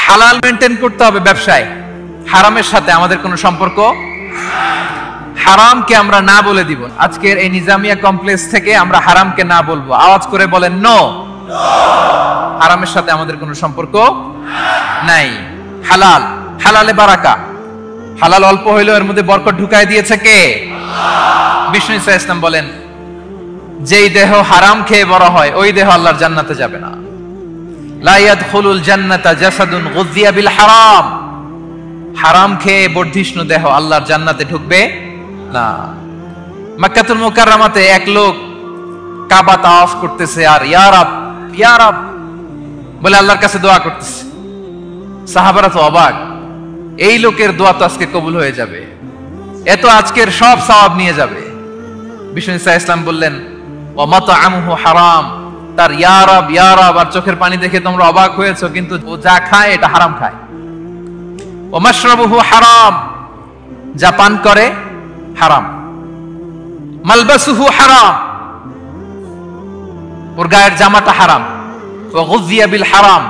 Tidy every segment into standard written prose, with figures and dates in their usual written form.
হালাল মেনটেন করতে হবে ব্যবসায়, হারামের সাথে আমাদের কোনো সম্পর্ক। হারামকে আমরা না বলে দিব। আজকের এই নিজামিয়া কমপ্লেক্স থেকে আমরা হারামকে না বলবো, আওয়াজ করে বলেন নো। হারামের সাথে আমাদের কোনো সম্পর্ক নাই। হালাল, হালালে বারাকা। হালাল অল্প হইলেও এর মধ্যে বরকত ঢুকায় দিয়েছে কে? বিষ্ণু ইসা ইসলাম বলেন, যেই দেহ হারাম খেয়ে বড় হয় ওই দেহ আল্লাহর জান্নাতে যাবে না। লা ইয়াদখুলুল জান্নাতা জাসাদুন গুযিয়া বিল হারাম। হারাম খেয়ে বর্ধিষ্ণু দেহ আল্লাহর জান্নাতে ঢুকবে না। মক্কাতুল মুকাররমাতে এক লোক কাবা তাওয়াফ করতেছে আর ইয়া রাব ইয়া রাব বলে আল্লাহর কাছে দোয়া করতেছে। সাহাবারা তো অবাক, এই লোকের দোয়া তো আজকে কবুল হয়ে যাবে, এত আজকের সব সওয়াব নিয়ে যাবে। বিষ্ণু ইসা ইসলাম বললেন, ওয়া মাতআমুহু হারাম। তার ইয়া রাব আর চোখের পানি দেখে তোমরা অবাক হয়েছো, কিন্তু ও যা খায় এটা হারাম খায়। ওয়া মাশরাবুহু হারাম, যা পান করে হারাম। মালবাসুহু হারাম, ওর গায়ের জামাটা হারাম। ওয়া গুযিয়া বিল হারাম,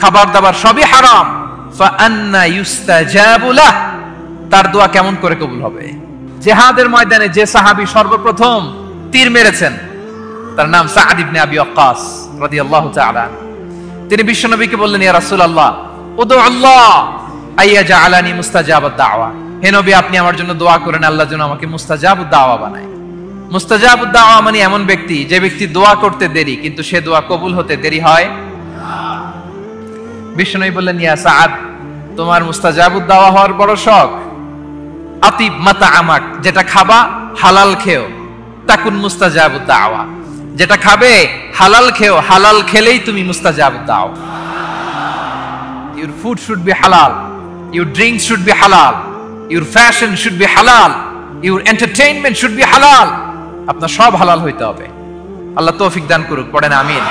খাবার দাবার সবই হারাম। ফাআন্না ইউস্তাজাবু লাহ, তার দোয়া কেমন করে কবুল হবে? জিহাদের ময়দানে যে সাহাবী সর্বপ্রথম তীর মেরেছেন তার নাম সাআদ ইবনে আবি ওয়াক্কাস রাদিয়াল্লাহু তাআলা। তিনি বিশ্বনবীকে বললেন, ইয়া রাসূলুল্লাহ উদু আল্লাহ আইয়াজআলানি মুস্তাজাবাদ দাওয়া। হে নবী, আপনি আমার জন্য দোয়া করেন আল্লাহ যেন আমাকে মুস্তাজাবুদ দাওয়া বানায়। মুস্তাজাবুদ দাওয়া মানে এমন ব্যক্তি যে ব্যক্তি দোয়া করতে দেরি কিন্তু সে দোয়া কবুল হতে দেরি হয়। বিশ্বনবী বললেন, ইয়া সাআদ, তোমার মুস্তাজাবুদ দাওয়া হওয়ার বড় শখ। আতিব মাতাআমাক, যেটা খাবা হালাল খেও, তাকুন মুস্তাজাবুদ দাওয়া। যেটা খাবে হালাল খেও, হালাল খেলেই তুমি মুস্তাজাবুদ দাওয়া। Your food should be halal, your drinks should be halal, your fashion should be halal, your entertainment should be halal. আপনার সব হালাল হইতে হবে। আল্লাহ তৌফিক দান করুক, পড়েন আমিন।